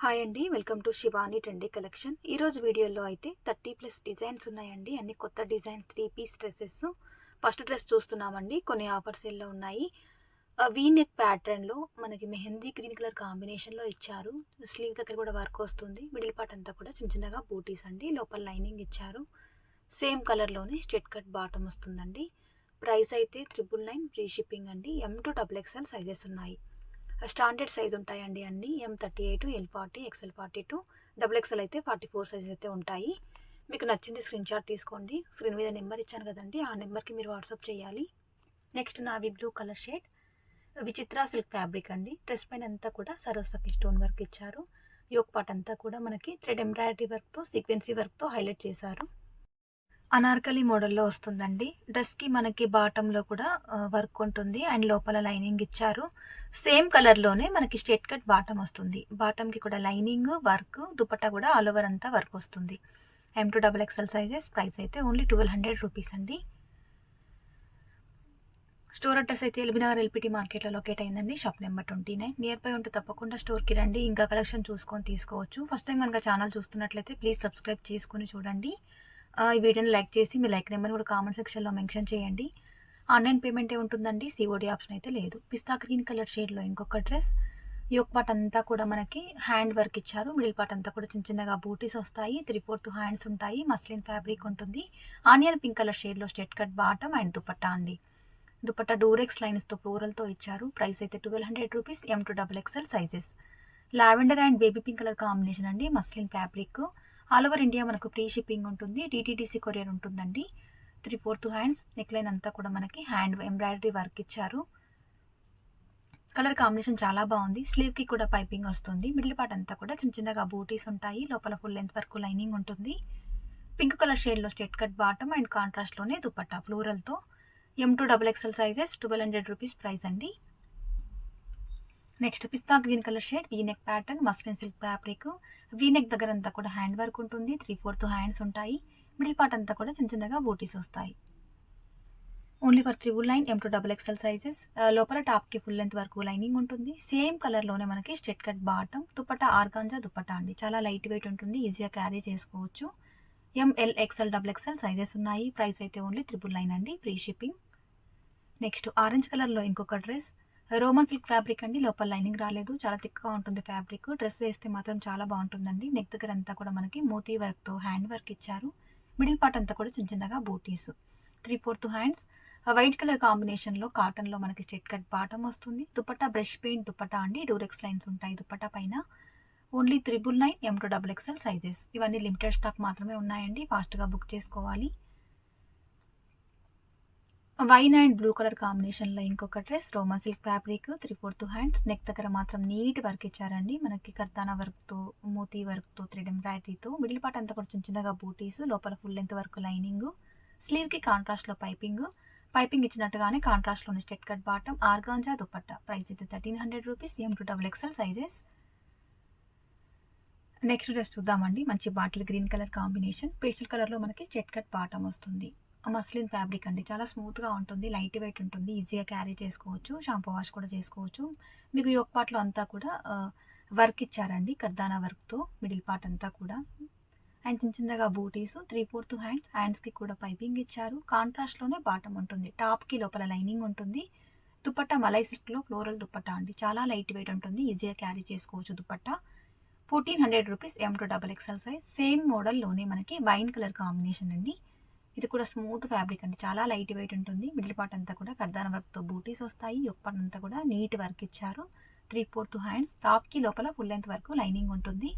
Hi అండి. Welcome to Shivani trendy collection. ఈరోజు వీడియోలో అయితే 30+ డిజైన్స్ ఉన్నాయండి. అన్ని కొత్త design 3 piece dresses. First dress చూస్తున్నామండి. కొన్ని ఆఫర్ సేల్‌లో ఉన్నాయి. వీ నెక్ ప్యాటర్న్‌లో మనకి మెహందీ గ్రీన్ కలర్ కాంబినేషన్‌లో ఇచ్చారు. స్లీవ్ దగ్గర కూడా వర్క్ వస్తుంది. మిడిల్ పార్ట్ అంతా కూడా చిన్న చిన్నగా బూటీస్ అండి. లోపల లైనింగ్ ఇచ్చారు. సేమ్ కలర్‌లోనే స్ట్రెయిట్ కట్ బాటమ్ వస్తుందండి. ప్రైస్ అయితే 999 ఫ్రీ షిప్పింగ్ అండి. M two double XL sizes ఉన్నాయి. స్టాండర్డ్ సైజ్ ఉంటాయండి అన్నీ. M38, L40, XL42, double XL అయితే 44 సైజ్ అయితే ఉంటాయి. మీకు నచ్చింది స్క్రీన్ షాట్ తీసుకోండి. స్క్రీన్ మీద నెంబర్ ఇచ్చాను కదండి, ఆ నెంబర్కి మీరు వాట్సాప్ చేయాలి. Next navy blue colour shade విచిత్ర సిల్క్ ఫ్యాబ్రిక్ అండి. డ్రెస్ పైన అంతా కూడా సరోసకి స్టోన్ వర్క్ ఇచ్చారు. యోక్ పార్ట్ అంతా కూడా మనకి థ్రెడ్ ఎంబ్రాయిడరీ వర్క్తో సీక్వెన్సీ వర్క్తో హైలైట్ చేశారు. అనార్కలి మోడల్లో వస్తుందండి. డ్రెస్‌కి మనకి బాటంలో కూడా వర్క్ ఉంటుంది అండ్ లోపల లైనింగ్ ఇచ్చారు. సేమ్ కలర్‌లోనే మనకి స్ట్రెయిట్ కట్ బాటమ్ వస్తుంది. బాటమ్‌కి కూడా లైనింగ్, వర్క్, దుపట్టా కూడా ఆల్ ఓవర్ అంతా వర్క్ వస్తుంది. M2 double XL sizes. Price అయితే ఓన్లీ 1200 రూపీస్ అండి. స్టోర్ అడ్రస్ అయితే ఎల్బీనగర్ ఎల్పిటి మార్కెట్లో లొకేట్ అయిందండి. Shop number 29. నియర్ బై ఉంటే తప్పకుండా స్టోర్‌కి రండి. ఇంకా కలెక్షన్ చూసుకొని తీసుకోవచ్చు. ఫస్ట్ టైం కనుక ఛానల్ చూస్తున్నట్లయితే ప్లీజ్ సబ్స్క్రైబ్ చేసుకొని చూడండి. ఈ వీడియోని లైక్ చేసి మీ లైక్ నెంబర్ని కూడా కామెంట్ సెక్షన్లో మెన్షన్ చేయండి. ఆన్లైన్ పేమెంటే ఉంటుందండి. సిఓడి ఆప్షన్ అయితే లేదు. పిస్తా గ్రీన్ కలర్ షేడ్లో ఇంకొక డ్రెస్. యోక్ పార్ట్ అంతా కూడా మనకి హ్యాండ్ వర్క్ ఇచ్చారు. మిడిల్ పార్ట్ అంతా కూడా చిన్న చిన్నగా బూటీస్ వస్తాయి. 3/4 హ్యాండ్స్ ఉంటాయి. మస్లిన్ ఫ్యాబ్రిక్ ఉంటుంది. ఆనియన్ పింక్ కలర్ షేడ్లో straight cut bottom and dupatta అండి. దుపట్టా డూరెక్స్ లైన్స్తో ఫ్లోరల్తో ఇచ్చారు. ప్రైస్ అయితే 1200 rupees. M2 double XL sizes. Lavender and baby pink colour combination అండి. Muslin fabric. All over India మనకు ఫ్రీ షిప్పింగ్ ఉంటుంది. DTDC కొరియర్ ఉంటుందండి. 3/4 హ్యాండ్స్. నెక్ లైన్ అంతా కూడా మనకి హ్యాండ్ ఎంబ్రాయిడరీ వర్క్ ఇచ్చారు. కలర్ కాంబినేషన్ చాలా బాగుంది. స్లీవ్కి కూడా పైపింగ్ వస్తుంది. మిడిల్ పార్ట్ అంతా కూడా చిన్న చిన్నగా బూటీస్ ఉంటాయి. లోపల ఫుల్ లెంత్ వరకు లైనింగ్ ఉంటుంది. పింక్ కలర్ షేడ్లో స్ట్రెయిట్ కట్ బాటమ్ అండ్ కాంట్రాస్ట్లోనే దుపట్టా ఫ్లోరల్తో. M2 double XL sizes. 1200 rupees price అండి. నెక్స్ట్ పిస్తా green colour shade V neck pattern muslin silk fabric. V neck దగ్గర అంతా కూడా హ్యాండ్ వర్క్ ఉంటుంది. 3/4 హ్యాండ్స్ ఉంటాయి. మిడిల్ పార్ట్ అంతా కూడా చిన్న చిన్నగా బూటీస్ వస్తాయి. Only for 999 M2 double XL sizes. లోపల టాప్కి ఫుల్ లెంత్ వరకు లైనింగ్ ఉంటుంది. సేమ్ కలర్లోనే మనకి straight cut bottom. Dupatta organza dupatta అండి. చాలా లైట్ వెయిట్ ఉంటుంది. ఈజీగా క్యారీ చేసుకోవచ్చు. ML XL double XL sizes ఉన్నాయి. ప్రైస్ అయితే ఓన్లీ 999 అండి. Free shipping. నెక్స్ట్ ఆరెంజ్ కలర్లో ఇంకొక డ్రెస్. రోమన్ సిల్క్ ఫ్యాబ్రిక్ అండి. లోపల లైనింగ్ రాలేదు. చాలా థిక్గా ఉంటుంది ఫ్యాబ్రిక్. డ్రెస్ వేస్తే మాత్రం చాలా బాగుంటుందండి. నెక్ దగ్గర అంతా కూడా మనకి మోతీ వర్క్తో హ్యాండ్ వర్క్ ఇచ్చారు. మిడిల్ పార్ట్ అంతా కూడా చిన్న చిన్నగా బూటీస్. 3/4 హ్యాండ్స్. వైట్ కలర్ కాంబినేషన్లో కాటన్లో మనకి స్ట్రెయిట్ కట్ బాటమ్ వస్తుంది. దుపట్టా బ్రష్ పెయింట్ దుపట్టా అండి. డూరెక్స్ లైన్స్ ఉంటాయి దుపట్టా పైన. Only 999 M2 double XL sizes. ఇవన్నీ లిమిటెడ్ స్టాక్ మాత్రమే ఉన్నాయండి. ఫాస్ట్గా బుక్ చేసుకోవాలి. వైన్ అండ్ బ్లూ కలర్ కాంబినేషన్లో ఇంకొక dress. Roman silk fabric. 3/4 hands. Neck దగ్గర మాత్రం నీట్ వర్క్ ఇచ్చారండి. మనకి కర్దానా వర్క్తో మోతీ వర్క్తో థ్రెడ్ ఎంబ్రాయిడరీతో మిడిల్ పార్ట్ అంతా కూడా చిన్న చిన్నగా బూటీస్. లోపల ఫుల్ లెంత్ వర్క్ లైనింగ్. స్లీవ్కి కాంట్రాస్ట్లో పైపింగ్ ఇచ్చినట్టుగానే కాంట్రాస్ట్లోని straight cut bottom organza dupatta. Price అయితే 1300 rupees. M2 double XL sizes. Next dress చూద్దామండి. మంచి bottle green colour combination. Pastel కలర్లో మనకి స్ట్రెయిట్ కట్ బాటమ్ వస్తుంది. మస్లిన్ ఫ్యాబ్రిక్ అండి. చాలా స్మూత్గా ఉంటుంది. లైట్ వెయిట్ ఉంటుంది. ఈజీగా క్యారీ చేసుకోవచ్చు. షాంపూ వాష్ కూడా చేసుకోవచ్చు. మీకు యోక్ పార్ట్లో అంతా కూడా వర్క్ ఇచ్చారండి. కర్దానా వర్క్తో మిడిల్ పార్ట్ అంతా కూడా అండ్ చిన్న చిన్నగా బూటీస్. 3/4 హ్యాండ్స్. హ్యాండ్స్కి కూడా పైపింగ్ ఇచ్చారు. కాంట్రాస్ట్లోనే బాటమ్ ఉంటుంది. టాప్కి లోపల లైనింగ్ ఉంటుంది. దుపట్టా మలై సిల్క్లో ఫ్లోరల్ దుపట్టా అండి. చాలా లైట్ వెయిట్ ఉంటుంది. ఈజీగా క్యారీ చేసుకోవచ్చు dupatta. 1400 rupees. M2 double XL size. Same మోడల్లోనే మనకి వైన్ కలర్ కాంబినేషన్ అండి. ఇది కూడా స్మూత్ ఫ్యాబ్రిక్ అండి. చాలా లైట్ వెయిట్ ఉంటుంది. మిడిల్ పార్ట్ అంతా కూడా కర్దానా వర్క్తో బూటీస్ వస్తాయి. యోక్ పార్ట్ అంతా కూడా నీట్ వర్క్ ఇచ్చారు. 3/4 హ్యాండ్స్. టాప్కి లోపల ఫుల్ లెంత్ వరకు లైనింగ్ ఉంటుంది.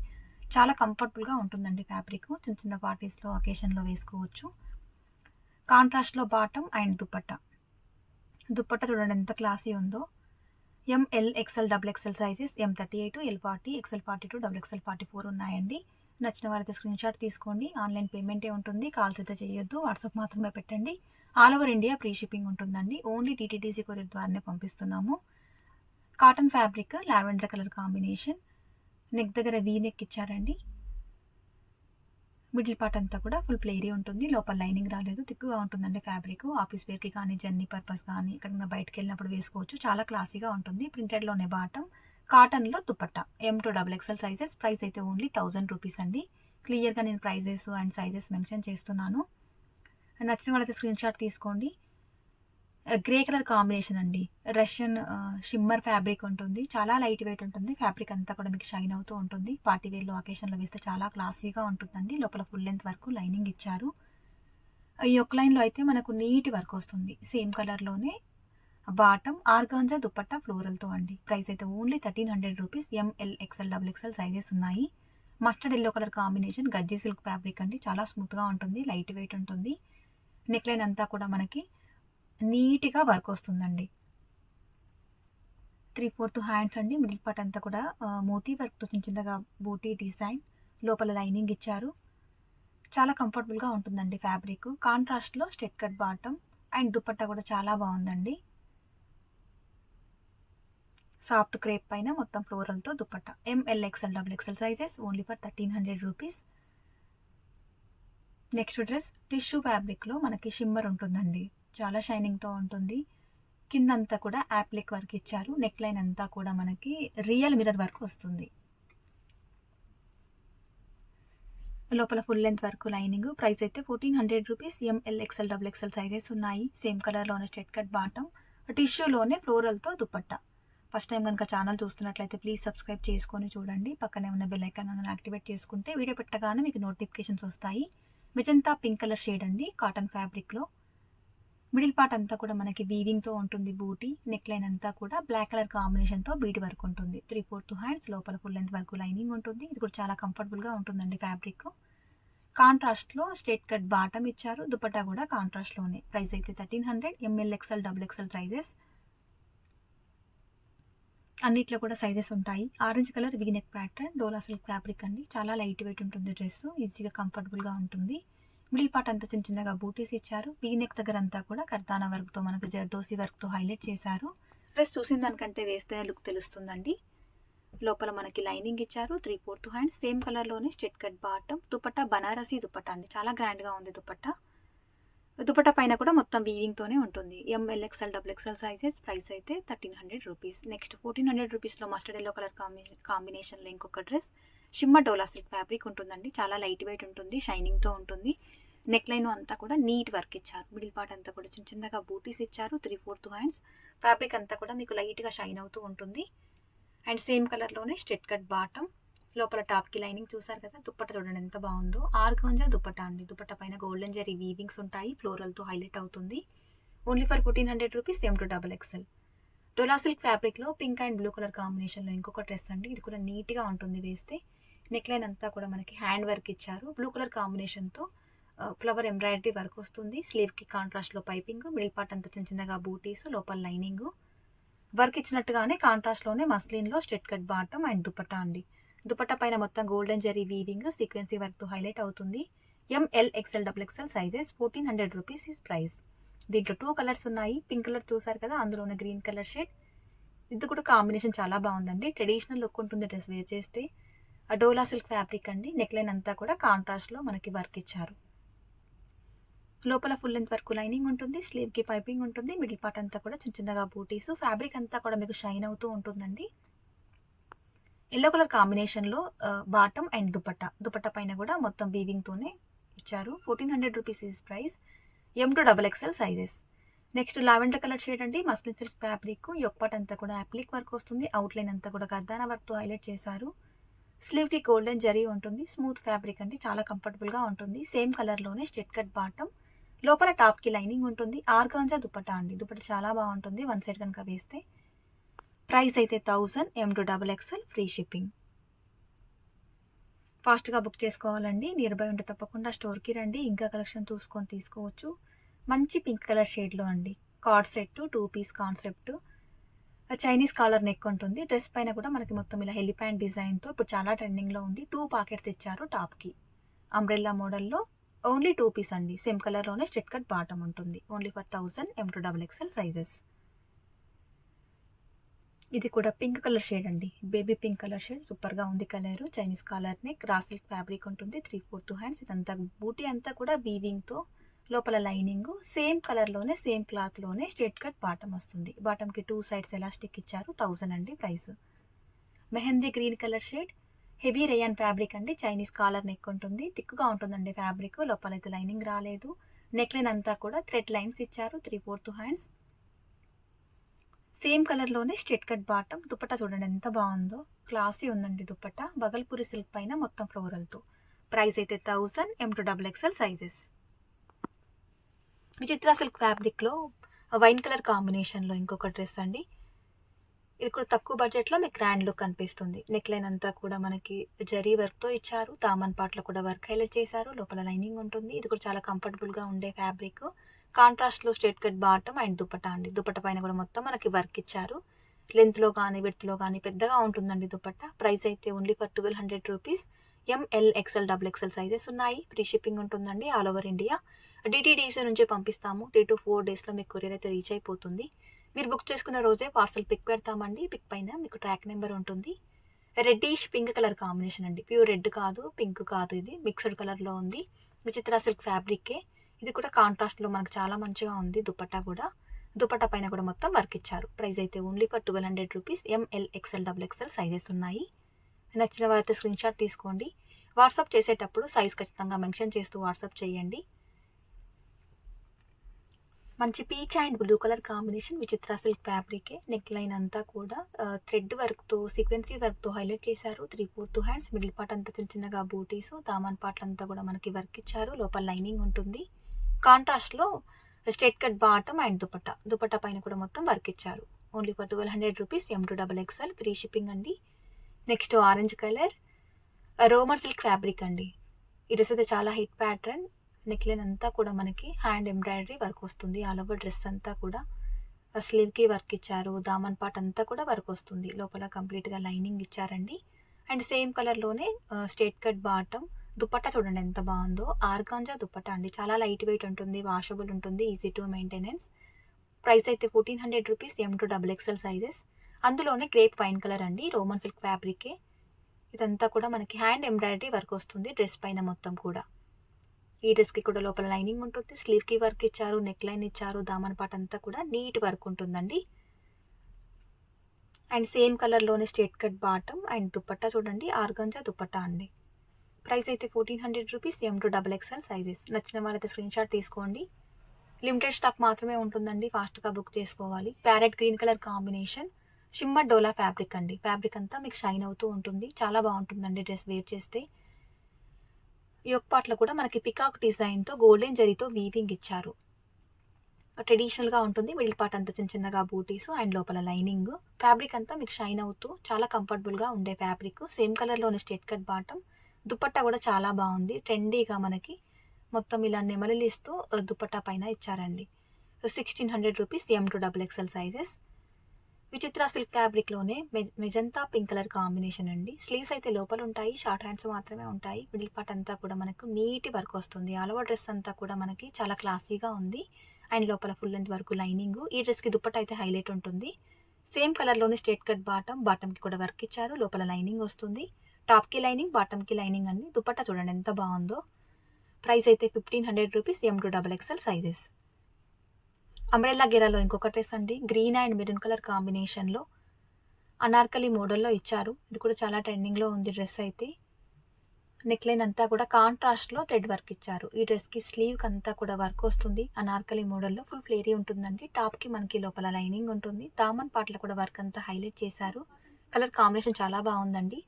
చాలా కంఫర్టబుల్గా ఉంటుందండి ఫ్యాబ్రిక్. చిన్న చిన్న పార్టీస్లో అకేషన్లో వేసుకోవచ్చు. కాంట్రాస్ట్లో బాటమ్ అండ్ దుపట్టా. దుపట్టా చూడండి ఎంత క్లాసీ ఉందో. ML XL double XL sizes. M38, L40, XL42, double XL44 ఉన్నాయండి. నచ్చిన వారైతే స్క్రీన్ షాట్ తీసుకోండి. ఆన్లైన్ పేమెంటే ఉంటుంది. కాల్స్ అయితే చేయొద్దు. వాట్సాప్ మాత్రమే పెట్టండి. All over India free shipping ఉంటుందండి. ఓన్లీ DTDC కొరియర్ ద్వారానే పంపిస్తున్నాము. Cotton fabric lavender colour combination. Neck దగ్గర వీ నెక్ ఇచ్చారండి. మిడిల్ పార్ట్ అంతా కూడా ఫుల్ ప్లేరీ ఉంటుంది. లోపల లైనింగ్ రాలేదు. థిక్గా ఉంటుందండి ఫ్యాబ్రిక్. ఆఫీస్ వేర్కి కానీ జర్నీ పర్పస్ కానీ ఎక్కడైనా బయటకు వెళ్ళినప్పుడు వేసుకోవచ్చు. చాలా క్లాసీగా ఉంటుంది. ప్రింటెడ్లోనే బాటమ్. కాటన్లో దుపట్టా M2XXL సైజెస్. ప్రైస్ అయితే ఓన్లీ 1000 రూపీస్ అండి. క్లియర్గా నేను ప్రైజెస్ అండ్ సైజెస్ మెన్షన్ చేస్తున్నాను. నచ్చిన వాళ్ళైతే స్క్రీన్ షాట్ తీసుకోండి. గ్రే కలర్ కాంబినేషన్ అండి. రష్యన్ షిమ్మర్ ఫ్యాబ్రిక్ ఉంటుంది. చాలా లైట్ వెయిట్ ఉంటుంది. ఫ్యాబ్రిక్ అంతా కూడా మీకు షైన్ అవుతూ ఉంటుంది. పార్టీ వేర్లో అకేషన్లో వేస్తే చాలా క్లాసీగా ఉంటుందండి. లోపల ఫుల్ లెంత్ వరకు లైనింగ్ ఇచ్చారు. ఈ యొక్క లైన్లో అయితే మనకు నీటి వర్క్ వస్తుంది. సేమ్ కలర్లోనే బాటమ్ ఆర్గాంజా దుపట్టా ఫ్లోరల్తో అండి. ప్రైస్ అయితే only 1300 rupees. ML, XL, XXL sizes ఉన్నాయి. మస్టర్డ్ ఎల్లో కలర్ కాంబినేషన్ గజ్జి సిల్క్ ఫ్యాబ్రిక్ అండి. చాలా స్మూత్గా ఉంటుంది, లైట్ వెయిట్ ఉంటుంది. నెక్ లైన్ అంతా కూడా మనకి నీట్గా వర్క్ వస్తుందండి. 3/4 హ్యాండ్స్ అండి. మిడిల్ పార్ట్ అంతా కూడా మోతీ వర్క్తో చిన్న చిన్నగా బూటీ డిజైన్. లోపల లైనింగ్ ఇచ్చారు. చాలా కంఫర్టబుల్గా ఉంటుందండి ఫ్యాబ్రిక్. కాంట్రాస్ట్లో straight cut bottom and dupatta కూడా చాలా బాగుందండి. సాఫ్ట్ క్రేప్ పైన మొత్తం ఫ్లోరల్తో dupatta. ML, XL, XXL sizes only for 1300 rupees. Next dress tissue ఫ్యాబ్రిక్లో మనకి షిమ్మర్ ఉంటుందండి. చాలా షైనింగ్తో ఉంటుంది. కిందంతా కూడా యాప్లిక్ వర్క్ ఇచ్చారు. నెక్ లైన్ అంతా కూడా మనకి రియల్ మిర్రర్ వర్క్ వస్తుంది. లోపల full length work lining. Price అయితే 1400 rupees. ML, XL, XXL sizes ఉన్నాయి. సేమ్ కలర్లోనే straight cut bottom, టిష్యూలోనే ఫ్లోరల్తో dupatta. First time కనుక ఛానల్ చూస్తున్నట్లయితే ప్లీజ్ సబ్స్క్రైబ్ చేసుకొని చూడండి. పక్కనే ఉన్న బెల్ ఐకాన్ యాక్టివేట్ చేసుకుంటే వీడియో పెట్టగానే మీకు నోటిఫికేషన్స్ వస్తాయి. మెజంతా పింక్ కలర్ షేడ్ అండి. కాటన్ ఫ్యాబ్రిక్లో మిడిల్ పార్ట్ అంతా కూడా మనకి వీవింగ్తో ఉంటుంది. బూటీ నెక్ లైన్ అంతా కూడా బ్లాక్ కలర్ కాంబినేషన్తో బీడ్ వర్క్ ఉంటుంది. 3/4 హ్యాండ్స్. లోపల ఫుల్ లెంత్ వరకు లైనింగ్ ఉంటుంది. ఇది కూడా చాలా కంఫర్టబుల్గా ఉంటుందండి ఫ్యాబ్రిక్. కాంట్రాస్ట్లో స్ట్రేట్ కట్ బాటమ్ ఇచ్చారు. దుపట్టా కూడా కాంట్రాస్ట్లోనే. ప్రైస్ అయితే 1300. ML, XL, XXL sizes. అన్నిట్లో కూడా సైజెస్ ఉంటాయి. Orange colour V neck pattern డోలా సిల్క్ ఫ్యాబ్రిక్ అండి. చాలా లైట్ వెయిట్ ఉంటుంది డ్రెస్. ఈజీగా కంఫర్టబుల్గా ఉంటుంది. మిడిల్ పార్ట్ అంతా చిన్న చిన్నగా బూటీస్ ఇచ్చారు. వీ నెక్ దగ్గర అంతా కూడా కర్దానా వర్క్తో మనకు జర్దోసి వర్క్తో హైలైట్ చేశారు. డ్రెస్ చూసిన దానికంటే వేస్తే లుక్ తెలుస్తుందండి. లోపల మనకి లైనింగ్ ఇచ్చారు. 3/4 హ్యాండ్స్. సేమ్ కలర్లోనే straight cut bottom. Dupatta Banarasi dupatta అండి. చాలా గ్రాండ్గా ఉంది దుపట్టా. దుపట్టా పైన కూడా మొత్తం వీవింగ్తోనే ఉంటుంది. ML, XL, XXL sizes. Price అయితే 1300 రూపీస్. నెక్స్ట్ 1400 రూపీస్లో మస్టర్డ్ ఎల్లో కలర్ కాంబినేషన్లో ఇంకొక డ్రెస్ షిమ్మర్ డోలా సిల్క్ ఫ్యాబ్రిక్ ఉంటుందండి. చాలా లైట్ వెయిట్ ఉంటుంది, షైనింగ్తో ఉంటుంది. నెక్ లైన్ అంతా కూడా నీట్ వర్క్ ఇచ్చారు. మిడిల్ పార్ట్ అంతా కూడా చిన్న చిన్నగా బూటీస్ ఇచ్చారు. 3/4 హ్యాండ్స్. ఫ్యాబ్రిక్ అంతా కూడా మీకు లైట్గా షైన్ అవుతూ ఉంటుంది. అండ్ సేమ్ కలర్లోనే స్ట్రెట్ కట్ బాటమ్. లోపల టాప్కి లైనింగ్ చూసారు కదా. దుపట్టా చూడండి ఎంత బాగుందో. ఆర్గాంజా దుపట్టా అండి. దుపట్టా పైన గోల్డెన్ జరీ వీవింగ్స్ ఉంటాయి. ఫ్లోరల్తో హైలైట్ అవుతుంది. Only for 1400 rupees. M2XXL. Dola silk ఫ్యాబ్రిక్లో పింక్ అండ్ బ్లూ కలర్ కాంబినేషన్లో ఇంకొక డ్రెస్ అండి. ఇది కూడా నీట్గా ఉంటుంది వేస్తే. నెక్ లైన్ అంతా కూడా మనకి హ్యాండ్ వర్క్ ఇచ్చారు. బ్లూ కలర్ కాంబినేషన్తో ఫ్లవర్ ఎంబ్రాయిడరీ వర్క్ వస్తుంది. స్లీవ్కి కాంట్రాస్ట్లో పైపింగ్. మిడిల్ పార్ట్ అంతా చిన్న చిన్నగా బూటీస్. లోపల లైనింగ్ వర్క్ ఇచ్చినట్టుగానే కాంట్రాస్ట్లోనే మస్లిన్లో straight cut bottom and dupatta అండి. దుపట్టా పైన మొత్తం గోల్డెన్ జరీ వీవింగ్ సీక్వెన్సీ వర్క్తో హైలైట్ అవుతుంది. ML, XL, XXL sizes. 1400 rupees is price. దీంట్లో 2 కలర్స్ ఉన్నాయి. పింక్ కలర్ చూసారు కదా, అందులోనే గ్రీన్ కలర్ షేడ్. ఇది కూడా కాంబినేషన్ చాలా బాగుందండి. ట్రెడిషనల్ లుక్ ఉంటుంది డ్రెస్ వేర్ చేస్తే. డోలా సిల్క్ ఫ్యాబ్రిక్ అండి. నెక్ లైన్ అంతా కూడా కాంట్రాస్ట్లో మనకి వర్క్ ఇచ్చారు. లోపల ఫుల్ లెంత్ వరకు లైనింగ్ ఉంటుంది. స్లీవ్కి పైపింగ్ ఉంటుంది. మిడిల్ పార్ట్ అంతా కూడా చిన్న చిన్నగా బూటీస్. ఫ్యాబ్రిక్ అంతా కూడా మీకు షైన్ అవుతూ ఉంటుందండి. ఎల్లో కలర్ కాంబినేషన్లో బాటమ్ అండ్ దుపట్టా పైన కూడా మొత్తం వీవింగ్తోనే ఇచ్చారు. 1400 rupees is price. M2XXL sizes. Next lavender colour shade అండి. Muslin silk fabric. యొక్పాట్ అంతా కూడా అప్లిక్ వర్క్ వస్తుంది. అవుట్లైన్ అంతా కూడా కర్దానా వర్క్తో హైలైట్ చేశారు. స్లీవ్కి గోల్డెన్ జరీ ఉంటుంది. స్మూత్ ఫ్యాబ్రిక్ అండి. చాలా కంఫర్టబుల్గా ఉంటుంది. సేమ్ కలర్లోనే స్ట్రెట్ కట్ బాటమ్. లోపల టాప్కి లైనింగ్ ఉంటుంది. ఆర్గాంజా దుపట్టా అండి. దుపట్టా చాలా బాగుంటుంది వన్ సైడ్ కనుక వేస్తే. ప్రైస్ అయితే 1000. M2XXL free shipping. ఫాస్ట్గా బుక్ చేసుకోవాలండి. నియర్ బై ఉంటే తప్పకుండా స్టోర్కి రండి. ఇంకా కలెక్షన్ చూసుకొని తీసుకోవచ్చు. మంచి పింక్ కలర్ షేడ్లో అండి. Card set 2 piece concept. Chinese collar neck ఉంటుంది. డ్రెస్ పైన కూడా మనకి మొత్తం ఇలా హెలిప్యాండ్ డిజైన్తో ఇప్పుడు చాలా ట్రెండింగ్లో ఉంది. 2 పాకెట్స్ ఇచ్చారు టాప్కి. అంబ్రెల్లా మోడల్లో ఓన్లీ 2 పీస్ అండి. సేమ్ కలర్లోనే స్ట్రెట్ కట్ బాటమ్ ఉంటుంది. Only for 1000. M2XXL sizes. ఇది కూడా పింక్ కలర్ షేడ్ అండి. Baby pink colour shade. సూపర్గా ఉంది colour. Chinese collar neck. Raw silk fabric ఉంటుంది. 3/4 హ్యాండ్స్. ఇదంతా బూటీ అంతా కూడా వీవింగ్తో. లోపల లైనింగ్. సేమ్ కలర్లోనే సేమ్ క్లాత్లోనే స్ట్రేట్ కట్ బాటమ్ వస్తుంది. బాటమ్కి 2 సైడ్స్ ఎలాస్టిక్ ఇచ్చారు. 1000 అండి price. Mehndi green colour shade, heavy rayon fabric అండి. చైనీస్ కాలర్ నెక్ ఉంటుంది. థిక్‌గా ఉంటుందండి ఫ్యాబ్రిక్. లోపలైతే లైనింగ్ రాలేదు. నెక్ లైన్ అంతా కూడా థ్రెడ్ లైన్స్ ఇచ్చారు. 3/4 హ్యాండ్స్. సేమ్ కలర్‌లోనే స్ట్రెయిట్ కట్ బాటమ్. దుపట్టా చూడండి ఎంత బావుందో. క్లాసీ ఉందండి దుపట్టా. బగల్పూరి సిల్క్ పైన మొత్తం ఫ్లోరల్‌తో. ప్రైస్ అయితే 1000 M2XXL సైజెస్. విచిత్ర సిల్క్ ఫ్యాబ్రిక్‌లో వైన్ కలర్ కాంబినేషన్‌లో ఇంకొక డ్రెస్ అండి. ఇది కూడా తక్కువ బడ్జెట్‌లో మీకు గ్రాండ్ లుక్ కనిపిస్తుంది. నెక్ లైన్ అంతా కూడా మనకి జరీ వర్క్‌తో ఇచ్చారు. దామన్ పార్ట్‌లో కూడా వర్క్ హైలైట్ చేశారు. లోపల లైనింగ్ ఉంటుంది. ఇది కూడా చాలా కంఫర్టబుల్‌గా ఉండే ఫ్యాబ్రిక్. కాంట్రాస్ట్‌లో straight cut bottom and dupatta అండి. దుపట్టా పైన కూడా మొత్తం మనకి వర్క్ ఇచ్చారు. లెంత్‌లో గానీ, విడ్త్‌లో గానీ పెద్దగా ఉంటుందండి దుపట్టా. ప్రైస్ అయితే only for ₹1200. ML, XL, double XL sizes ఉన్నాయి. ఫ్రీ షిప్పింగ్ ఉంటుందండి ఆల్ ఓవర్ ఇండియా. డీటీడీసీ నుంచే పంపిస్తాము. 3-4 డేస్‌లో మీకు కొరియర్ అయితే రీచ్ అయిపోతుంది. మీరు బుక్ చేసుకున్న రోజే పార్సల్ పిక్ పెడతామండి. పిక్ పైన మీకు ట్రాక్ నెంబర్ ఉంటుంది. రెడ్డిష్ పింక్ కలర్ కాంబినేషన్ అండి. ప్యూర్ రెడ్ కాదు, పింక్ కాదు, ఇది మిక్స్డ్ కలర్‌లో ఉంది. విచిత్ర సిల్క్ ఫ్యాబ్రికే. ఇది కూడా కాంట్రాస్ట్‌లో మనకు చాలా మంచిగా ఉంది దుపట్టా కూడా. దుపట్టా పైన కూడా మొత్తం వర్క్ ఇచ్చారు. ప్రైస్ అయితే only for ₹1200. ML, XL, double XL sizes ఉన్నాయి. నచ్చిన వారైతే స్క్రీన్‌షాట్ తీసుకోండి. వాట్సాప్ చేసేటప్పుడు సైజ్ ఖచ్చితంగా మెన్షన్ చేస్తూ వాట్సాప్ చేయండి. మంచి peach and blue colour combination విచిత్ర సిల్క్ ఫ్యాబ్రికే. నెక్ లైన్ అంతా కూడా థ్రెడ్ వర్క్‌తో, సీక్వెన్సీ వర్క్‌తో హైలైట్ చేశారు. 3/4 హ్యాండ్స్. మిడిల్ పార్ట్ అంతా చిన్న చిన్నగా బూటీసు, దామన్ పార్ట్‌లంతా కూడా మనకి వర్క్ ఇచ్చారు. లోపల లైనింగ్ ఉంటుంది. కాంట్రాస్ట్‌లో straight cut bottom and dupatta. Dupatta పైన కూడా మొత్తం వర్క్ ఇచ్చారు. Only for ₹1200. M2XXL free shipping అండి. నెక్స్ట్ ఆరెంజ్ కలర్ రోమర్ సిల్క్ ఫ్యాబ్రిక్ అండి. ఈ డ్రెస్ అయితే చాలా హిట్ ప్యాటర్న్. నెక్ లైన్ అంతా కూడా మనకి హ్యాండ్ ఎంబ్రాయిడరీ వర్క్ వస్తుంది. ఆల్ ఓవర్ డ్రెస్ అంతా కూడా స్లీవ్‌కి వర్క్ ఇచ్చారు. దామన్ పార్ట్ అంతా కూడా వర్క్ వస్తుంది. లోపల కంప్లీట్‌గా లైనింగ్ ఇచ్చారండి. అండ్ సేమ్ కలర్‌లోనే స్ట్రెయిట్ కట్ బాటమ్. దుపట్టా చూడండి ఎంత బావుందో. ఆర్గాంజా దుపట్టా అండి. చాలా లైట్ వెయిట్ ఉంటుంది. వాషబుల్ ఉంటుంది. Easy to maintenance. ప్రైస్ అయితే ₹1400. M2XXL sizes. అందులోనే క్రేప్ వైన్ కలర్ అండి. రోమన్ సిల్క్ ఫ్యాబ్రికే. ఇదంతా కూడా మనకి హ్యాండ్ ఎంబ్రాయిడరీ వర్క్ వస్తుంది డ్రెస్ పైన మొత్తం కూడా. ఈ డ్రెస్‌కి కూడా లోపల లైనింగ్ ఉంటుంది. స్లీవ్‌కి వర్క్ ఇచ్చారు. నెక్ లైన్ ఇచ్చారు. దామన్ పార్ట్ అంతా కూడా నీట్ వర్క్ ఉంటుందండి. అండ్ సేమ్ కలర్‌లోనే straight cut bottom and dupatta చూడండి ఆర్గాంజా దుపట్టా అండి. ప్రైస్ అయితే ₹1400. M2XXL sizes. నచ్చిన వాళ్ళైతే స్క్రీన్‌షాట్ తీసుకోండి. లిమిటెడ్ స్టాక్ మాత్రమే ఉంటుందండి. ఫాస్ట్‌గా బుక్ చేసుకోవాలి. Parrot green colour combination shimmer డోలా ఫ్యాబ్రిక్ అండి. ఫ్యాబ్రిక్ అంతా మీకు షైన్ అవుతూ ఉంటుంది. చాలా బావుంటుందండి డ్రెస్ వేర్ చేస్తే. యోక్ పార్ట్‌లో కూడా మనకి పికాక్ డిజైన్‌తో గోల్డెన్ జరీతో వీవింగ్ ఇచ్చారు. ట్రెడిషనల్‌గా ఉంటుంది. మిడిల్ పార్ట్ అంతా చిన్న చిన్నగా బూటీసు అండ్ లోపల లైనింగ్. ఫ్యాబ్రిక్ అంతా మీకు షైన్ అవుతూ చాలా కంఫర్టబుల్‌గా ఉండే ఫ్యాబ్రిక్. సేమ్ కలర్‌లోనే స్ట్రెయిట్ కట్ బాటమ్. దుపట్టా కూడా చాలా బావుంది. ట్రెండీగా మనకి మొత్తం ఇలా నెమలిలిస్తూ దుపట్టా పైన ఇచ్చారండి. ₹1600. M2XXL sizes. విచిత్ర సిల్క్ ఫ్యాబ్రిక్‌లోనే మెజంతా పింక్ కలర్ కాంబినేషన్ అండి. స్లీవ్స్ అయితే లోపల ఉంటాయి. షార్ట్ హ్యాండ్స్ మాత్రమే ఉంటాయి. మిడిల్ పార్ట్ అంతా కూడా మనకు నీట్ వర్క్ వస్తుంది. ఆల్ ఓవర్ డ్రెస్ అంతా కూడా మనకి చాలా క్లాసీగా ఉంది. అండ్ లోపల ఫుల్ లెంత్ వరకు లైనింగ్. ఈ డ్రెస్‌కి దుపట్టా అయితే హైలైట్ ఉంటుంది. సేమ్ కలర్‌లోనే స్ట్రెయిట్ కట్ బాటమ్. బాటమ్‌కి కూడా వర్క్ ఇచ్చారు. లోపల లైనింగ్ వస్తుంది. టాప్‌కి లైనింగ్, బాటమ్‌కి లైనింగ్ అండి. దుపట్టా చూడండి ఎంత బావుందో. ప్రైస్ అయితే ₹1500. M2XXL sizes. అంబ్రెల్లా గెరాలో ఇంకొక డ్రెస్ అండి. గ్రీన్ అండ్ మెరూన్ కలర్ కాంబినేషన్‌లో అనార్కలి మోడల్‌లో ఇచ్చారు. ఇది కూడా చాలా ట్రెండింగ్‌లో ఉంది డ్రెస్ అయితే. నెక్ లైన్ అంతా కూడా కాంట్రాస్ట్‌లో థ్రెడ్ వర్క్ ఇచ్చారు. ఈ డ్రెస్‌కి స్లీవ్‌కి అంతా కూడా వర్క్ వస్తుంది. అనార్కలి మోడల్‌లో ఫుల్ ఫ్లేరీ ఉంటుందండి. టాప్‌కి మనకి లోపల లైనింగ్ ఉంటుంది. దామన్ పార్ట్‌లో కూడా వర్క్ అంతా హైలైట్ చేశారు. కలర్ కాంబినేషన్ చాలా బావుందండి.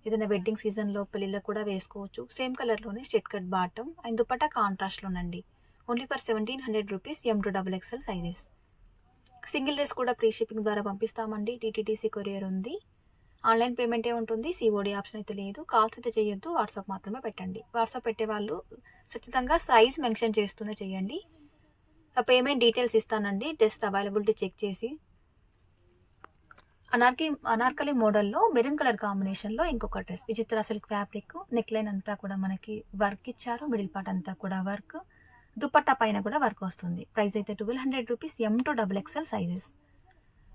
ఏదైనా వెడ్డింగ్ సీజన్‌లో పెళ్ళిళ్ళకి కూడా వేసుకోవచ్చు. సేమ్ కలర్‌లోనే straight cut bottom and dupatta కాంట్రాస్ట్‌లోనండి. Only for ₹1700. M2XXL sizes. Single dress కూడా ఫ్రీ షిప్పింగ్ ద్వారా పంపిస్తామండి. డీటీడీసీ కొరియర్ ఉంది. ఆన్‌లైన్ పేమెంటే ఉంటుంది. సీఓడీ ఆప్షన్ అయితే లేదు. కాల్స్ అయితే చేయొద్దు. వాట్సాప్ మాత్రమే పెట్టండి. వాట్సాప్ పెట్టేవాళ్ళు ఖచ్చితంగా సైజ్ మెన్షన్ చేస్తూనే చేయండి. పేమెంట్ డీటెయిల్స్ ఇస్తానండి. జస్ట్ అవైలబిలిటీ చెక్ చేసి. అనార్కలి మోడల్‌లో మెరూన్ కలర్ కాంబినేషన్‌లో ఇంకొక డ్రెస్. విచిత్ర సిల్క్ ఫ్యాబ్రిక్. నెక్ లైన్ అంతా కూడా మనకి వర్క్ ఇచ్చారు. మిడిల్ పార్ట్ అంతా కూడా వర్క్. దుపట్టా పైన కూడా వర్క్ వస్తుంది. ప్రైస్ అయితే ₹1200. M2XXL sizes.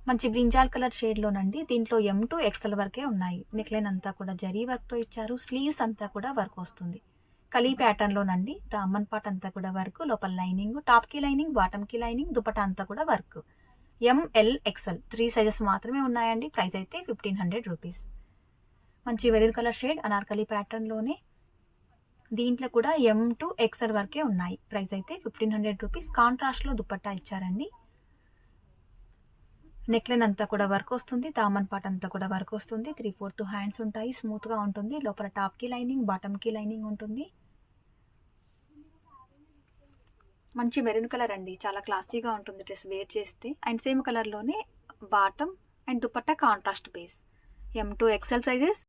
మంచి బ్రింజాల్ కలర్ షేడ్‌లోనండి. దీంట్లో M2XL వరకే ఉన్నాయి. నెక్ లైన్ అంతా కూడా జరీ వర్క్‌తో ఇచ్చారు. స్లీవ్స్ అంతా కూడా వర్క్ వస్తుంది. కలీ ప్యాటర్న్‌లోనండి. దామన్ పార్ట్ అంతా కూడా వర్క్. లోపల లైనింగ్. టాప్‌కి లైనింగ్, బాటమ్‌కి లైనింగ్, దుపట్టా అంతా కూడా వర్క్. ఎంఎల్ ఎక్స్ఎల్ 3 సైజెస్ మాత్రమే ఉన్నాయండి. ప్రైస్ అయితే 1500 రూపీస్. మంచి మెరూన్ కలర్ షేడ్ అనార్కలి ప్యాటర్న్లోనే దీంట్లో కూడా ఎం టు ఎక్స్ఎల్ వరకే ఉన్నాయి. ప్రైస్ అయితే 1500 రూపీస్. కాంట్రాస్ట్లో దుపట్టా ఇచ్చారండి. నెక్లైన్ అంతా కూడా వర్క్ వస్తుంది. దామన్ పార్ట్ అంతా కూడా వర్క్ వస్తుంది. 3/4 హ్యాండ్స్ ఉంటాయి. స్మూత్గా ఉంటుంది. లోపల టాప్కి లైనింగ్, బాటమ్కి లైనింగ్ ఉంటుంది. మంచి మెరూన్ కలర్ అండి. చాలా క్లాసీగా ఉంటుంది డ్రెస్ వేర్ చేస్తే. అండ్ సేమ్ కలర్లోనే bottom and dupatta contrast base. M to XL sizes